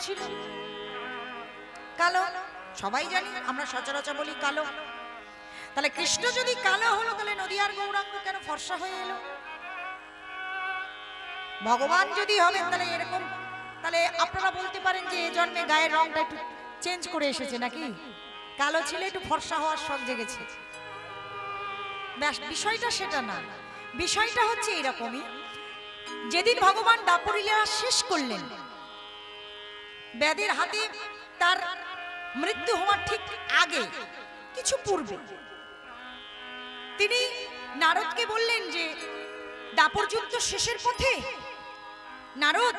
ছিল? কালো, সবাই জানি, আমরা সচরাচর বলি কালো। তাহলে কৃষ্ণ যদি কালো হলো, তাহলে নদিয়ার গৌরাঙ্গ কেন ফর্সা হয়ে এলো? ভগবান যদি হবে তাহলে এরকম, তাহলে আপনারা বলতে পারেন যে এই জন্মে গায়ের রংটা একটু চেঞ্জ করে এসেছে নাকি? কালো ছিল একটু ফর্সা হওয়ার শখ জেগেছে। বিষয়টা সেটা না, বিষয়টা হচ্ছে এরকমই, যেদিন ভগবান দাপরিলীলা শেষ করলেন, ব্যাধির হাতে তার মৃত্যু হওয়ার ঠিক আগে, কিছু পূর্বে, তিনি নারদকে বললেন যে দাপর যুদ্ধ শেষের পথে, নারদ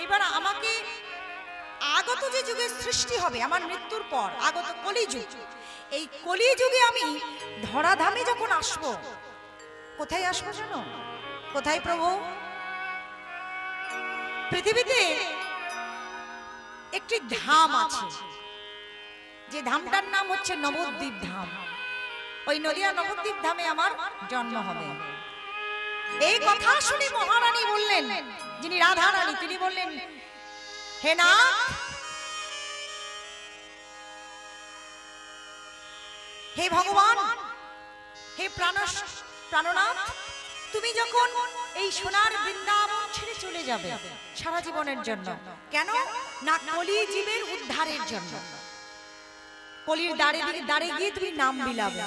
এবার আমাকে আগত যে যুগের সৃষ্টি হবে আমার মৃত্যুর পর, আগত কলিযুগ, এই কলিযুগে আমি ধরাধামে যখন আসবো, কোথায় আসবো জানো? কোথায় প্রভু? পৃথিবীতে একটি ধাম আছে, যে ধামটার নাম হচ্ছে নবদ্বীপ ধাম। ওই নদিয়া নবদ্বীপ ধামে আমার জন্ম হবে। এই কথা শুনে মহারানী বললেন, যিনি রাধা রানী, তিনি বললেন, হে নাথ, হে ভগবান, হে প্রাণনাথ, তুমি যখন এই সোনার বৃন্দাবন ছেড়ে চলে যাবে সারা জীবনের জন্য, কেন না কলি জীবের উদ্ধারের জন্য, কলির দাঁড়ে গিয়ে তুমি নাম বিলাবে।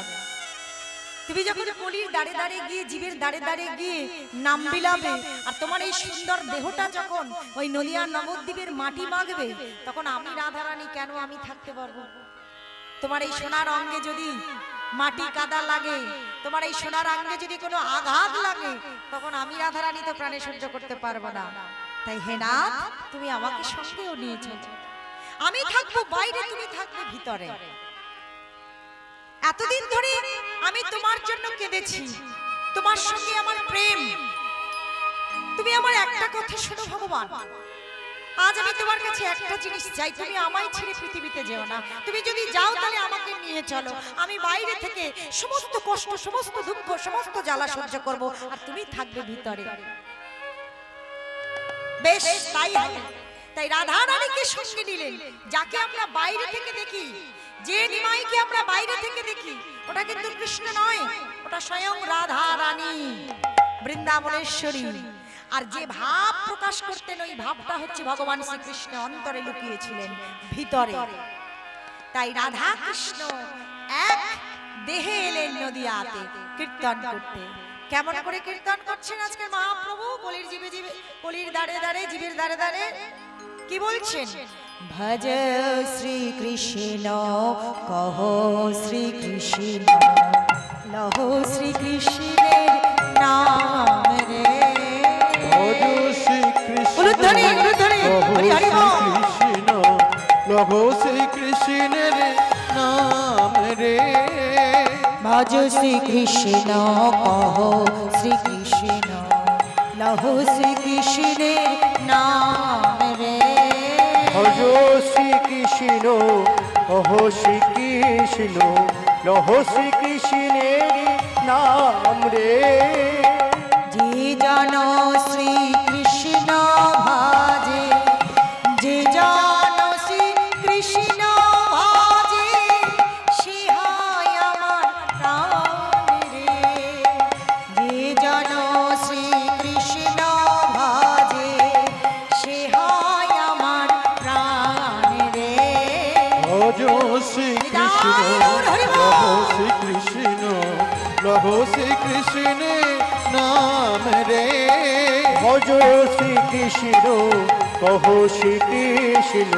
তুমি যখন কলির দাঁড়ে গিয়ে, জীবের দাঁড়ে গিয়ে নাম বিলাবে, আর তোমার এই সুন্দর দেহটা যখন ওই নদিয়া নবদ্বীপের মাটি মাগবে, তখন আমি রাধারানী কেন আমি থাকতে পারবো? তোমার এই সোনার অঙ্গে যদি মাটি কাদা লাগে, তোমার এই সোনার অঙ্গে যদি কোনো আঘাত লাগে, তখন আমি রাধারানী তো প্রাণে সহ্য করতে পারবো না। তাই হে নাথ, তুমি আমাকে সঙ্গেও নিয়ে চলো, আমি থাকবো বাইরে, তুমি থাকবে ভিতরে। এতদিন ধরে আমি তোমার জন্য কেঁদেছি, তোমার সঙ্গে আমার প্রেম, তুমি আমার একটা কথা শোনো ভগবান, আজ আমি তোমার কাছে একটা জিনিস চাই, তুমি আমায় ছেড়ে পৃথিবীতে যেও না। তুমি যদি যাও তাহলে আমাকে নিয়ে চলো, আমি বাইরে থেকে সমস্ত কষ্ট, সমস্ত দুঃখ, সমস্ত জ্বালা সহ্য করব, আর তুমি থাকবে ভিতরে। বেশ, তাই হবে। তাই রাধা রানীকে সঙ্গে নিলেন, যাকে আমরা বাইরে থেকে দেখি, যে নিমাইকে আমরা বাইরে থেকে দেখি, ওটা কিন্তু কৃষ্ণ নয়, ওটা স্বয়ং রাধা রানী, বৃন্দাবনেশ্বরী। আর যে ভাব প্রকাশ করতেন, ওই ভাবটা হচ্ছে ভগবান শ্রীকৃষ্ণ অন্তরে লুকিয়েছিলেন, ভিতরে। তাই রাধা কৃষ্ণ এক দেহে এলেন নদিয়াতে কীর্তন করতে। কেমন করে কীর্তন করছেন আজকে মহাপ্রভু? কলির জীবে জীবে, কলির দাঁড়ে দাঁড়ে, জীবের দাঁড়ে দাঁড়ে কি বলছেন? ভজ শ্রী কৃষ্ণ, কহ শ্রী কৃষ্ণ, লহ শ্রী কৃষ্ণের নাম রে। ভজ শ্রী কৃষ্ণ, লহ শ্রী কৃষ্ণের নাম রে। ভজ শ্রী কৃষ্ণ, কহ শ্রী কৃষ্ণ, লহ শ্রী কৃষ্ণের নাম রে। ভজ শ্রী কৃষ্ণ, কহ শ্রী কৃষ্ণ, লহ শ্রী কৃষ্ণের নাম রে। যে জন শ্রী কৃষ্ণ ভাজে, যে জন শ্রী কৃষ্ণ ভাজে, সে হয় আমার প্রাণ রে। যে জন শ্রী কৃষ্ণ ভাজে, সে হয় আমার প্রাণ রে। ভজ শ্রী কৃষ্ণ, লহ শ্রী কৃষ্ণ, লহ শ্রী কৃষ্ণের নাম রে। ভজ শ্রী কৃষ্ণ, কহ শ্রী কৃষ্ণ,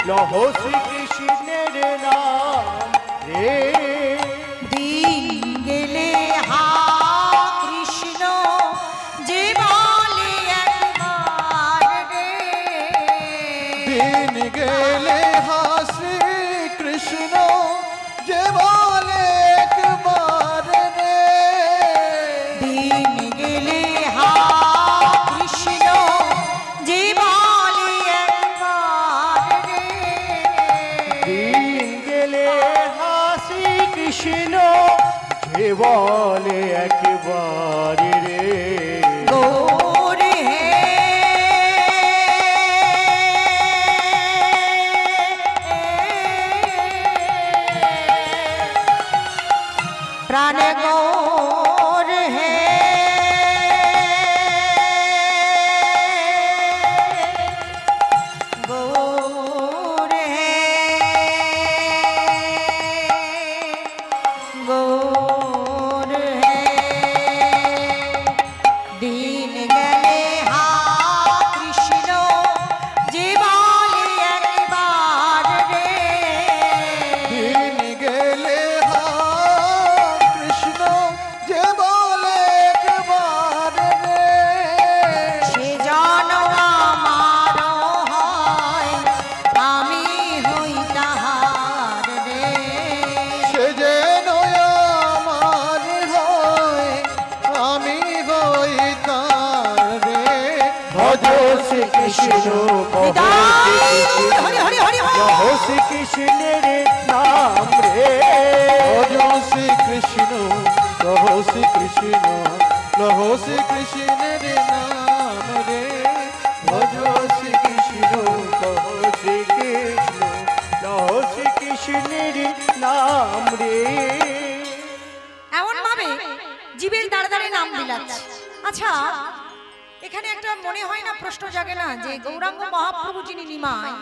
লহ শ্রী কৃষ্ণের নাম রে। দিন গেলে হা কৃষ্ণ, যে বলে একবার রে। দিন গেলে হা শ্রী কৃষ্ণ, যে বলে একবার রে। দিন গেলে হা কৃষ্ণ, যে বলে একবার রে। দিন গেলে হা শ্রী কৃষ্ণ, যে বলে একবার রে। গৌর হে কৃষ্ণ কহো হরি হরি হরি হরি কহো শ্রী কৃষ্ণের নাম রে ভজো শ্রী কৃষ্ণ কহো শ্রী কৃষ্ণ কহো শ্রী কৃষ্ণের নাম রে ভজো শ্রী কৃষ্ণ কহো শ্রী কৃষ্ণ কহো শ্রী কৃষ্ণের নাম রে। এমন ভাবে জীবের দাঁড়ে দাঁড়ে নাম বিলাচ্ছে। আচ্ছা, এখানে একটা মনে হয় না, প্রশ্ন জাগে না যে গৌরাঙ্গ মহাপ্রভু যিনি নিমাই,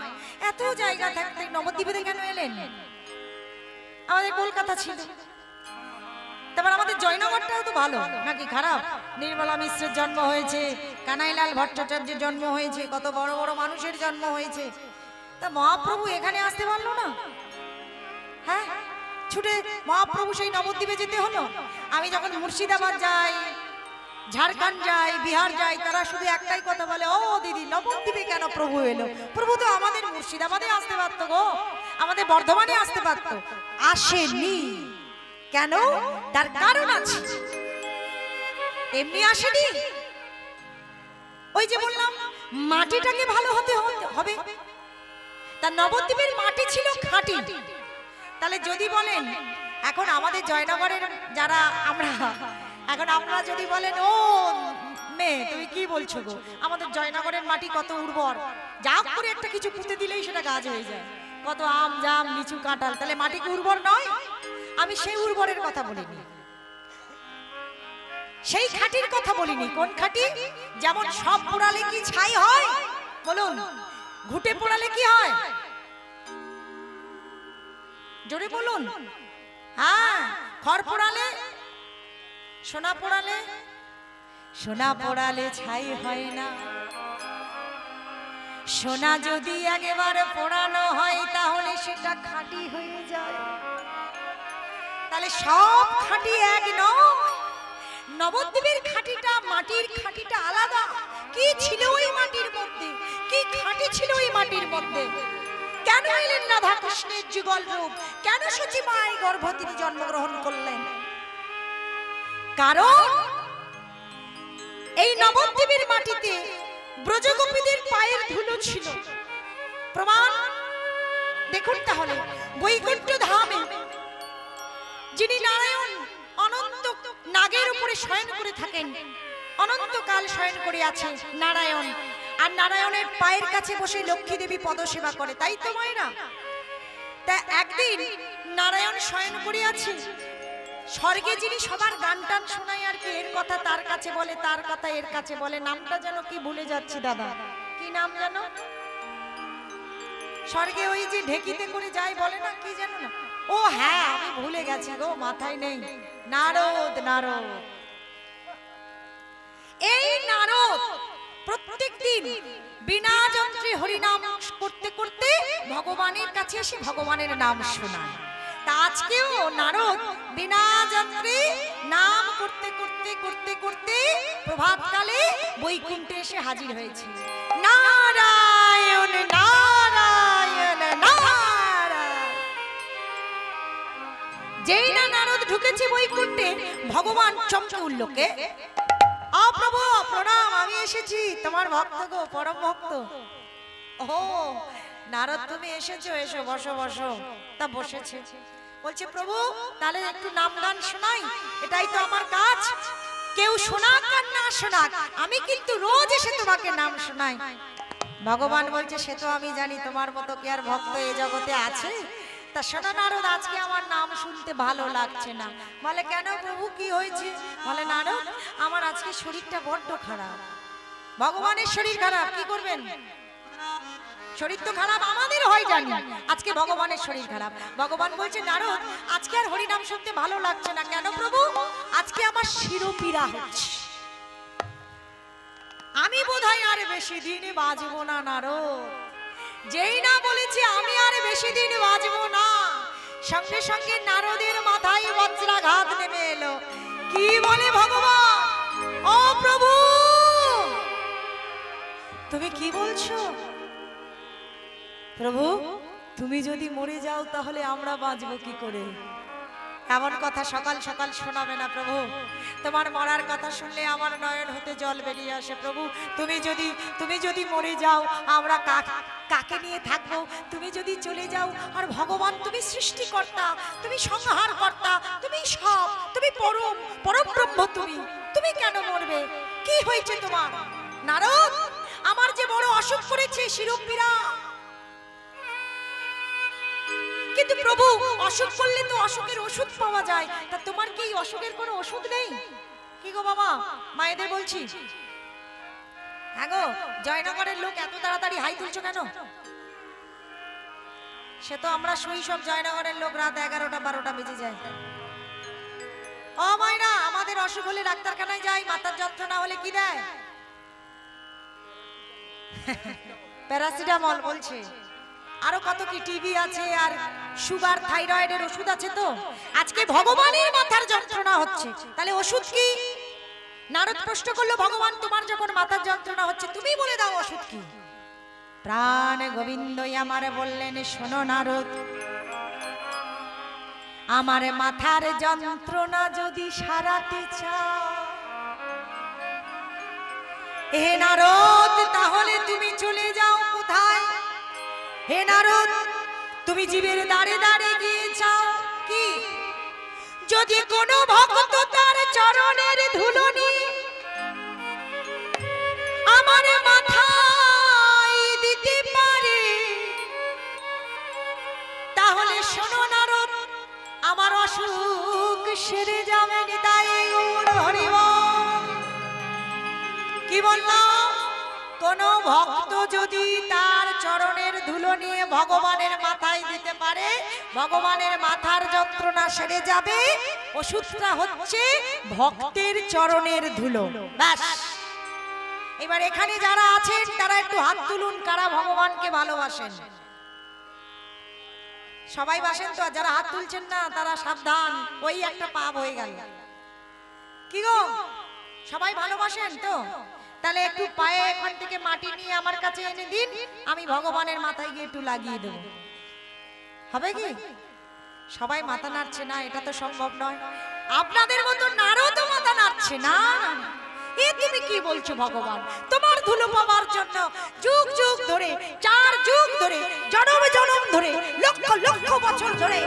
এত জায়গা থাকতে নবদ্বীপে কেন এলেন? আমাদের কলকাতা ছিল, তারপর আমাদের জয়নগরটাও তো ভালো নাকি খারাপ? নির্মলা মিশ্রের জন্ম হয়েছে, কানাইলাল ভট্টাচার্যের জন্ম হয়েছে, কত বড় বড় মানুষের জন্ম হয়েছে, তা মহাপ্রভু এখানে আসতে পারলো না? হ্যাঁ, ছুটে মহাপ্রভু সেই নবদ্বীপে যেতে হলো। আমি যখন মুর্শিদাবাদ যাই, ঝাড়খণ্ড যাই, বিহার যাই, তারা শুধু একটাই কথা বলে, ও দিদি নবদ্বীপে কেন প্রভু এলো? প্রভু তো আমাদের মুর্শিদাবাদে আসতে পারতো গো, আমাদের বর্ধমানে আসতে পারতো, আসেনি কেন? তার কারণ আছে। এমনি আসেনি, ওই যে বললাম মাটিটাকে ভালো হতে হবে। তার নবদ্বীপের মাটি ছিল খাঁটি। তাহলে যদি বলেন এখন আমাদের জয়নগরের যারা আমরা, এখন আপনারা যদি বলেন, ও মেয়ে তুমি কি বলছো গো, আমাদের জয়নগরের মাটি কত উর্বর, যা করে একটা কিছু পুঁতে দিলেই সেটা গাছ হয়ে যায়, কত আম জাম লিচু কাঁঠাল, তাহলে মাটি কি উর্বর নয়? আমি সেই উর্বরের কথা বলিনি, সেই খাঁটির কথা বলিনি। কোন খাঁটি? যেমন সব পোড়ালে কি ছাই হয়? বলুন, ঘুটে পোড়ালে কি হয়? জোরে বলুন। হ্যাঁ, খড় পোড়ালে, সোনা পোড়ালে, সোনা পোড়ালে ছাই হয় না। সোনা যদি একেবারে পোড়ানো হয় তাহলে সেটা খাঁটি হয়ে যায়। তাহলে সব খাঁটি এক নয়, নবদ্বীপের খাঁটিটা, মাটির খাঁটিটা আলাদা। কি ছিল ওই মাটির মধ্যে, কি খাঁটি ছিল ওই মাটির মধ্যে? কেন এলেন রাধা কৃষ্ণের যুগল রূপ? কেন সচি মায়ের গর্ভে তিনি জন্মগ্রহণ করলেন? কারণ এই নবদ্বীপের মাটিতে ব্রজগোপীদের পায়ের ধুলো ছিল। প্রমাণ দেখুন তাহলে, বৈকুণ্ঠ ধামে যিনি নারায়ণ অনন্ত নাগের উপরে শয়ন করে থাকেন, অনন্তকাল শয়ন করে আছে নারায়ণ, আর নারায়ণের পায়ের কাছে বসে লক্ষ্মী দেবী পদসেবা করে, তাই তো মায়েরা? তা একদিন নারায়ণ শয়ন করে আছে, স্বর্গে যিনি সবার গান টান শোনায় আর কি, এর কথা তার কাছে বলে, তার কথা এর কাছে বলে, নামটা যেন কি ভুলে যাচ্ছি দাদা, কি নাম জানো? স্বর্গে ওই যে ঢেকিতে করে যায়, বলে না কি জানো না? ও হ্যাঁ, আমি ভুলে গেছি গো, মাথায় নেই। নারদ, নারদ। এই নারদ প্রত্যেক দিন বিনা যন্ত্রে হরিনাম করতে করতে ভগবানের কাছে এসে ভগবানের নাম শোনায়। তা আজকেও নারদ বিনা যন্ত্রে নাম করতে করতে করতে করতে প্রভাতকালে বৈকুণ্ঠে এসে হাজির হয়েছে। নারায়ণ নারায়ণ নারায়ণ। যেই না নারদ ঢুকেছে বৈকুণ্ঠে, ভগবান চমকে উঠল, কে? প্রভু প্রণাম, আমি এসেছি, তোমার ভক্ত গো, পরম ভক্ত। ও নারদ তুমি এসেছো, এসো বসো বসো। তা বসেছে, বলছে প্রভু তাহলে একটু নাম গান শোনাই, এটাই তো আমার কাজ। কেউ শোনাক আর না শোনাক, আমি কিন্তু রোজ এসে তোমাকে নাম শোনাই। ভগবান বলছে, সে তো আমি জানি, তোমার মতো কি আর ভক্ত এই জগতে আছে? তা শোনো নারদ, আজকে আমার নাম শুনতে ভালো লাগছে না। বলে কেন প্রভু, কি হয়েছে? বলে নারদ, আমার আজকে শরীরটা বড্ড খারাপ। ভগবানের শরীর খারাপ, কি করবেন? শরীর তো খারাপ আমাদের হয় জানি, আজকে ভগবানের শরীর খারাপ। ভগবান বলছে, নারদ আজকে আর হরিনাম শুনতে ভালো লাগছে না। কেন প্রভু? আজকে আমার শিরোপীড়া হচ্ছে, আমি বোধহয় আর বেশি দিন বাঁচবো না। নারদ যেই না বলেছে আমি আর বেশি দিন বাঁচবো না, সঙ্গে সঙ্গে নারদের মাথায় বজ্রাঘাত নেমে এলো। কি বলে ভগবান, ও প্রভু তুমি কি বলছো? প্রভু তুমি যদি মরে যাও তাহলে আমরা বাঁচবো কি করে? এমন কথা সকাল সকাল শোনাবে না প্রভু। তোমার মরার কথা শুনলে আমার নয়ন হতে জল বেরিয়ে আসে প্রভু। তুমি যদি মরে যাও আমরা কাকে নিয়ে থাকবো? তুমি যদি চলে যাও, আর ভগবান তুমি সৃষ্টিকর্তা, তুমি সংহারকর্তা, তুমি সব, তুমি পরম ব্রহ্ম, তুমি কেন মরবে? কি হয়েছে তোমার? নারদ, আমার যে বড় অসুখ করেছে শিরোপীড়া। কিন্তু প্রভু, অসুখ করলে তো অসুখের ওষুধ পাওয়া যায়, তা তোমার কি অসুখের কোনো ওষুধ নেই? কি গো বাবা, মায়েদের বলছি। হ্যাঁ গো, জয়নগরের লোক এত তাড়াতাড়ি হাই তুলছো কেন? সে তো আমরা শুই, সব জয়নগরের লোক রাত 11টা 12টা বেজে যায়। ও মাইনা, আমাদের অসুখ হলে ডাক্তারখানায় যাই, মাথার যন্ত্রণা হলে কি দেয়? প্যারাসিটামল বলছে, আরো কত কি টিবি আছে, আর সুগার থাইরয়েডের ওষুধ আছে। তো আজকে ভগবানের মাথার যন্ত্রণা হচ্ছে, তাহলে ওষুধ কি? নারদ প্রশ্ন করলো, ভগবান তোমার যখন মাথার যন্ত্রণা হচ্ছে তুমি বলে দাও ওষুধ কি? প্রাণ গোবিন্দই আমারে বললেন, শোনো নারদ, আমার মাথার যন্ত্রণা যদি সারাতে চাও হে নারদ, তাহলে তুমি চলে যাও কোথায়? হে নারদ, তুমি জীবের দাঁড়ে দাঁড়ে গিয়ে চাও কি? যদি কোনো ভক্ত তার চরণের ধুলো নিয়ে আমার মাথায় দিতে পারে, তাহলে শোনো নারদ, আমার অসুখ সেরে যাবে। নিতাই গৌর হরি বল। কি বললাম? কোন ভক্ত যদি তার চরণের ধুলো নিয়ে ভগবানের মাথায় দিতে পারে, ভগবানের মাথার যন্ত্রণা সেরে যাবে। ওষুধটা হচ্ছে ভক্তের চরণের ধুলো। ব্যাস। এবার এখানে যারা আছেন তারা একটু হাত তুলুন, কারা ভগবানকে ভালোবাসেন? সবাই বাসেন তো? যারা হাত তুলছেন না তারা সাবধান, ওই একটা পাপ হয়ে গেল। কি গো, সবাই ভালোবাসেন তো? তাহলে একটু পায়ে এখান থেকে মাটি নিয়ে আমার কাছে এনে দিন, আমি ভগবানের মাথায় গিয়ে একটু লাগিয়ে দেব। হবে কি? সবাই মাথা নাড়ছে না, এটা তো সম্ভব নয়। আপনাদের মতো নারদ মাথা নাড়ছে না। এ তুমি কি বলছো? ভগবান তোমার ধুলো পাওয়ার জন্য যুগ যুগ ধরে, 4 যুগ ধরে, জনম জনম ধরে, লক্ষ লক্ষ বছর ধরে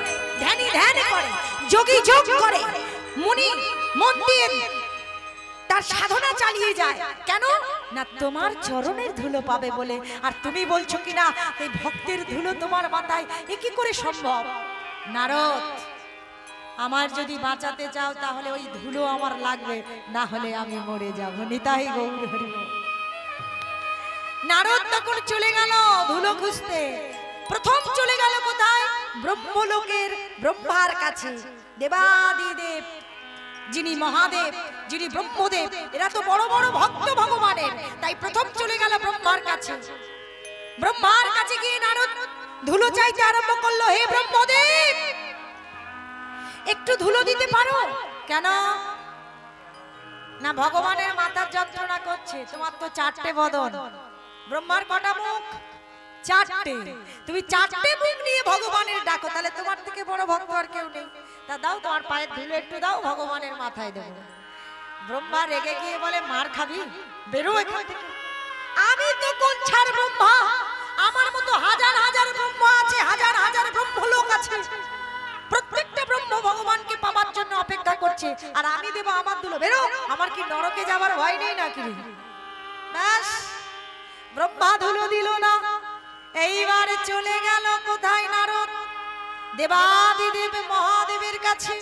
ধ্যানী ধ্যান করে, যোগী যোগ করে, মুনি মন্দির তার সাধনা চালিয়ে যায়। কেন না? তোমার চরণের ধুলো পাবে বলে। আর তুমি বলছো কিনা এই ভক্তের ধুলো তোমার মাথায়, এ কি করে সম্ভব? নারদ, আমার যদি বাঁচাতে চাও তাহলে ওই ধুলো আমার লাগবে, না হলে আমি মরে যাব। নিতাই গৌর হরি বল। নারদ তখন চলে গেল ধুলো খুঁজতে। প্রথম চলে গেল কোথায়? ব্রহ্মলোকের ব্রহ্মার কাছে। দেবাদিদেব যিনি মহাদেব, যিনি ব্রহ্মদেব, এরা তো বড় বড় ভক্ত ভগবানের, তাই প্রথম চলে গেল ব্রহ্মার কাছে। ব্রহ্মার কাছে গিয়ে নারদ ধুলো চাইতে আরম্ভ করলো। হে ব্রহ্মদেব, একটু ধুলো দিতে পারো? কেন না? ভগবানের মাথার যন্ত্রণা করছে। তোমার তো 4টে বদন, ব্রহ্মার কটা মুখ? 4টে। তুমি 4টে মুখ নিয়ে ভগবানের ডাকো, তাহলে তোমার থেকে বড় ভক্ত আর কেউ নেই। তা দাও, তোমার পায়ের ধুলো একটু দাও, ভগবানের মাথায় দেবো। ব্রহ্মা রেগে গিয়ে বলে, মার খাবি, বেরো এখান থেকে। আমি তো কোনছার ব্রহ্মা, আমার মতো হাজার হাজার ব্রহ্মা আছে, হাজার হাজার ব্রহ্মলোক আছে। প্রত্যেকটা ব্রহ্ম ভগবানকে পাওয়ার জন্য অপেক্ষা করছে, আর আমি দেব আমার ধুলো? বেরো। আমার কি নরকে যাবার ভয় নেই নাকি? ব্যাস, ব্রহ্মা ধুলো দিল না। এইবার চলে গেল কোথায় নারদ? দেবাদিদেব মহাদেবের কাছে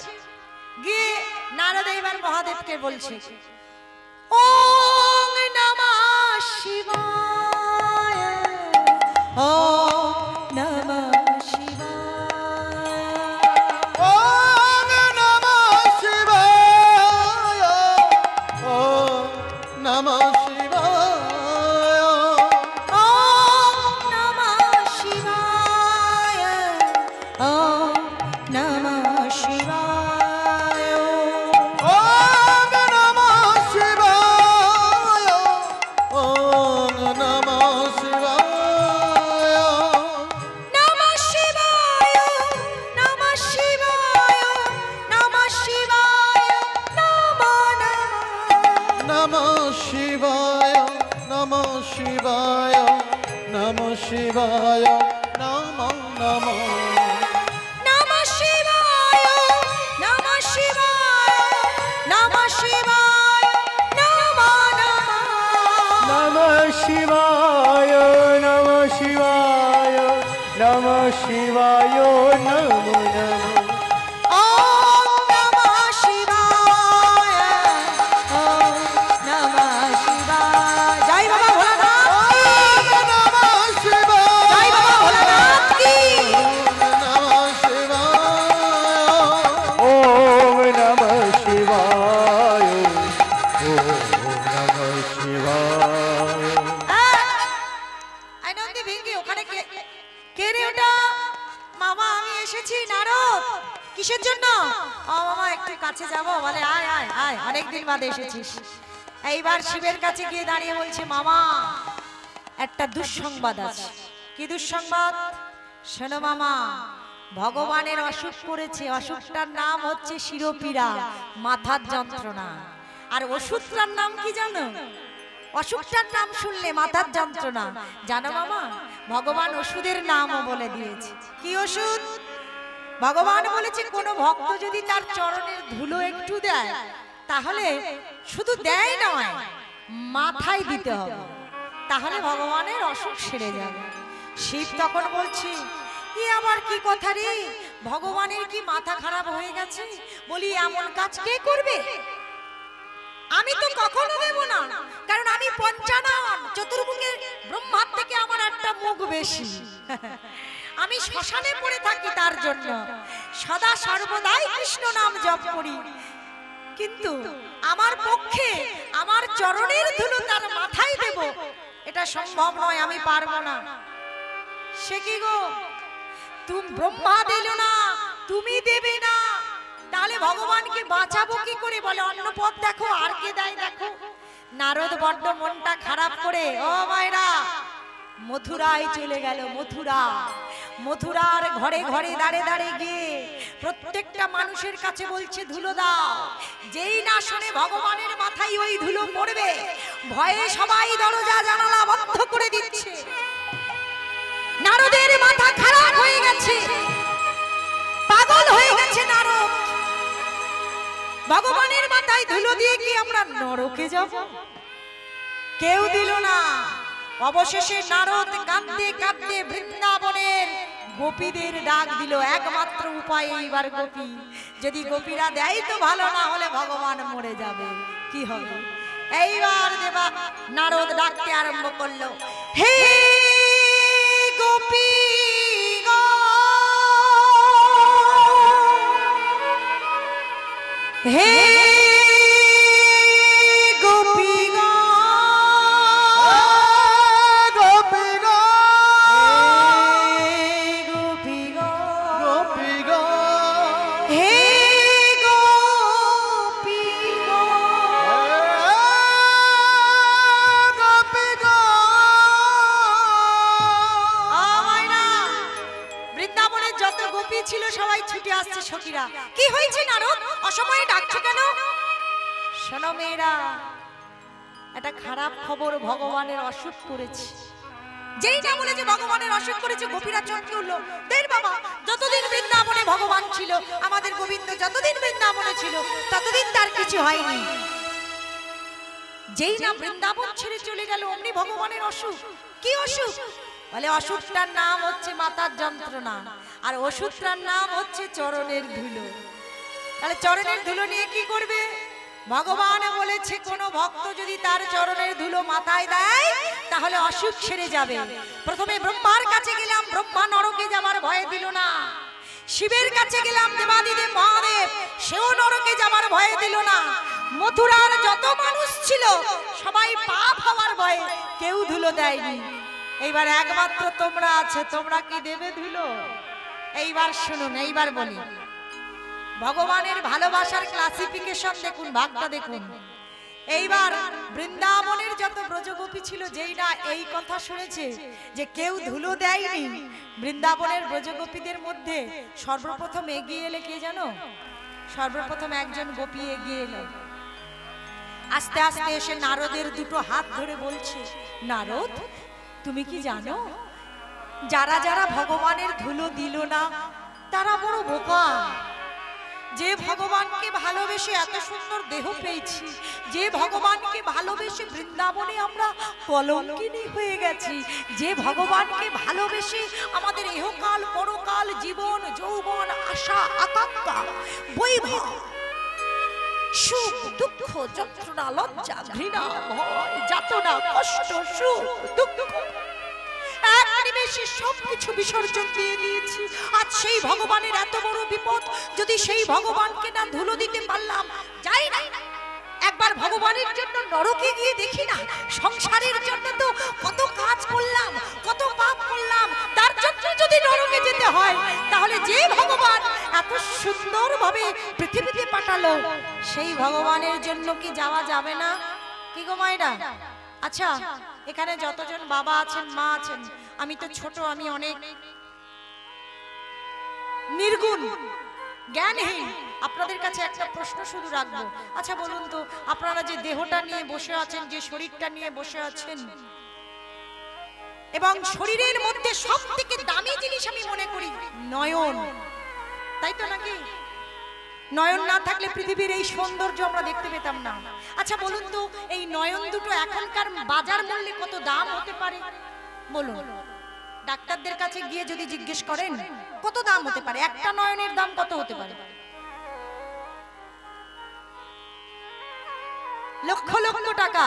গিয়ে নারদ এইবার মহাদেবকে বলছে, ওং নমঃ শিবায়, ওং নমঃ শিবায়, ওম নমঃ শিবায়, ওম নমঃ শিবায়, ওং নমঃ শিবায়, ওং নমঃ শিবায়, ওম নমঃ শিবায়, ওম নমঃ শিবায়, নমো নমো নমঃ শিবায় নমঃ শিবায় নমঃ শিবায় নমো নমঃ নমঃ শিবায় নমঃ শিবায় নমঃ শিবায় নমো নমঃ ওম নমঃ শিবায় ওম নমঃ শিবায় জয় বাবা ভোলানাথ নমো শিবায় জয় বাবা ভোলানাথ কি নমো শিবায় ওম নমঃ শিবায় ওম নমঃ শিবায় আই নন্দী ভেঙ্গি ওখানে কে রে ওটা মামা আমি এসেছি নারদ কিসের জন্য ও মামা একটু কাছে যাব বলে আয় আয় আয় অনেকদিন বাদে এসেছিস এইবার শিবের কাছে গিয়ে দাঁড়িয়ে বলছে মামা একটা দুঃসংবাদ আছে কি দুঃসংবাদ শোনো মামা ভগবানের অসুখ করেছে অসুখটার নাম হচ্ছে শিরোপীড়া মাথার যন্ত্রণা আর ওষুধটার নাম কি জানো অসুখটার নাম শুনলে মাথার যন্ত্রণা জানো মামা ভগবান ওষুধের নামও বলে দিয়েছে কি ওষুধ ভগবান বলেছে কোন ভক্ত যদি তার চরণের ধুলো একটু দেয় তাহলে শুধু দেয় নয় মাথায় দিতে হবে তাহলে ভগবানের অসুখ সেরে যাবে শিব তখন বলছে এ আবার কি কথা রে ভগবানের কি মাথা খারাপ হয়ে গেছে বলি এমন কাজ কে করবে আমি তো কখনো দেব না কারণ আমি পঞ্চানন চতুর্মুখে ব্রহ্মার থেকে আমার একটা মুখ বেশি আমি শ্মশানে পড়ে থাকি তার জন্য সদা সর্বদাই কৃষ্ণ নাম জপ করি কিন্তু আমার পক্ষে আমার চরণের ধুলো তার মাথায় দেব এটা সম্ভব নয় আমি পারবো না সে কি গো তুমি ব্রহ্মা দিল না তুমি দেবে না তাহলে ভগবানকে বাঁচাবো কি করে বলে অন্য পথ দেখো আর কে দেয় দেখো নারদ বড্ড মনটা খারাপ করে ও মায়েরা মথুরায় চলে গেল মথুরার ঘরে ঘরে দাঁড়ে দাঁড়ে গিয়ে প্রত্যেকটা মানুষের কাছে বলছে ধুলো দাও যেই না শুনে ভগবানের মাথায় ওই ধুলো পড়বে ভয়ে সবাই দরজা জানালা বন্ধ করে দিচ্ছে নারদের মাথা খারাপ হয়ে গেছে পাগল হয়ে গেছে নারদ ভগবানের মাথায় ধুলো দিয়ে কি আমরা নরকে যাব কেউ দিল না অবশেষে নারদ কাঁদতে কাঁদতে বৃন্দাবনের গোপীদের ডাক দিল একমাত্র উপায় এইবার গোপী যদি গোপীরা দেয় তো ভালো না হলে ভগবান মরে যাবে কি হবে এইবার দেবা নারদ ডাকতে আরম্ভ করলো হে গোপী হে গোপী ছিল সবাই ছুটে আসছে সখীরা কি হয়েছে নারদ অসময়ে ডাকছো কেন শোনো মেয়েরা একটা খারাপ খবর ভগবানের অসুখ করেছে যেই না বলে যে ভগবানের অসুখ করেছে গোপীরা চমকে উঠলো দেন বাবা যতদিন বৃন্দাবনে ভগবান ছিল আমাদের গোবিন্দ যতদিন বৃন্দাবনে ছিল ততদিন তার কিছু হয়নি যেই না বৃন্দাবন ছেড়ে চলে গেল অমনি ভগবানের অসুখ কি অসুখ বলে অসুখটার নাম হচ্ছে মাথার যন্ত্রণা আর ওষুধটার নাম হচ্ছে চরণের ধুলো তাহলে চরণের ধুলো নিয়ে কি করবে ভগবান বলেছে কোন ভক্ত যদি তার চরণের ধুলো মাথায় দেয় তাহলে অসুখ সেরে যাবে প্রথমে ব্রহ্মার কাছে গেলাম ব্রহ্মা নরকে যাবার ভয় দিল না শিবের কাছে গেলাম দেবাদিদেব মহাদেব সেও নরকে যাবার ভয় দিল না মথুরার যত মানুষ ছিল সবাই পাপ হওয়ার ভয়ে কেউ ধুলো দেয়নি এইবার একমাত্র তোমরা আছে তোমরা কি দেবে ধুলো এইবার শুনুন এইবার বলি ভগবানের ভালোবাসার ক্লাসিফিকেশন দেখুন ভাগটা দেখুন এইবার বৃন্দাবনের যত ব্রজগোপী ছিল যেই না এই কথা শুনেছে যে কেউ ধুলো দেয়নি বৃন্দাবনের ব্রজগোপীদের মধ্যে সর্বপ্রথম এগিয়ে এলে কে জানো সর্বপ্রথম একজন গোপী এগিয়ে এলো আস্তে আস্তে এসে নারদের দুটো হাত ধরে বলছে নারদ তুমি কি জানো যারা যারা ভগবানের ধুলো দিল না তারা বড় বোকা। যে ভগবানকে ভালোবেসে এত সুন্দর দেহ পেয়েছি, যে ভগবানকে ভালোবেসে বৃন্দাবনে আমরা কলঙ্কিনী হয়ে গেছি, যে ভগবানকে ভালোবেসে আমাদের ইহকাল পরকাল জীবন যৌবন আশা আকাঙ্ক্ষা বৈভব সুখ দুঃখ যন্ত্রণা লজ্জা ঘৃণা ভয় যাতনা কষ্ট সুখ দুঃখ এক নিমেষে সবকিছু বিসর্জন দিয়ে দিয়েছি। আজ সেই ভগবানের এত বড় বিপদ, যদি সেই ভগবানকে না ধুলো দিতে পারলাম, যাই না একবার ভগবানের জন্য নরকে গিয়ে দেখি না। সংসারের জন্য তো কত কাজ করলাম, কত পাপ করলাম, তার জন্য যদি নরকে যেতে হয়, তাহলে যে ভগবান এত সুন্দরভাবে পৃথিবীতে পাঠালো, সেই ভগবানের জন্য কি যাওয়া যাবে না? কি গো মায়েরা? আচ্ছা, এখানে যতজন বাবা আছেন মা আছেন, আমি তো ছোট, আমি অনেক নির্গুণ জ্ঞানহীন, আপনাদের কাছে একটা প্রশ্ন শুধু রাখবো। আচ্ছা বলুন তো, আপনারা যে দেহটা নিয়ে বসে আছেন, যে শরীরটা নিয়ে বসে আছেন, এবং শরীরের মধ্যে সব থেকে দামি জিনিস আমি মনে করি নয়ন, তাই তো নাকি? নয়ন না থাকলে পৃথিবীর এই সৌন্দর্য আমরা দেখতে পেতাম না। আচ্ছা বলুন তো, এই নয়ন দুটো এখনকার বাজার মূল্যে কত দাম হতে পারে বলুন? ডাক্তারদের কাছে গিয়ে যদি জিজ্ঞেস করেন কত দাম হতে পারে, একটা নয়নের দাম কত হতে পারে? লক্ষ লক্ষ টাকা।